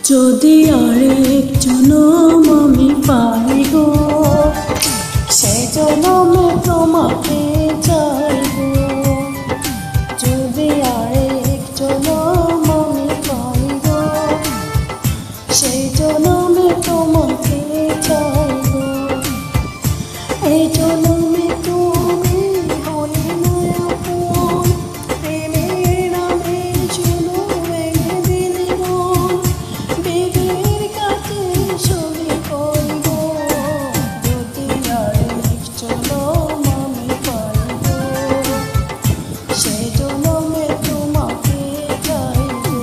যদি আরেক জনম আমি পাই গো, সে জনমে তোমাকে চাইবো। যদি আরেক জনম আমি পাই গো, সেই জনমে তোমাকে চাইবো। এই জনমে তুমি হলে না আপন, প্রেমের নামে চলো ভেঙে দিলে মন, বিধির কাছে সই করব। যদি আরেক জনম আমি পাই গো, সেই জনমে তোমাকে চাইবো।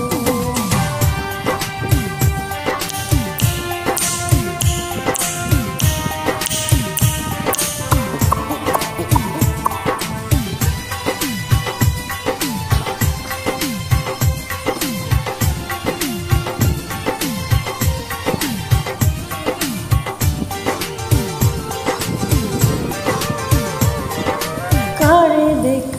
কারে দেখ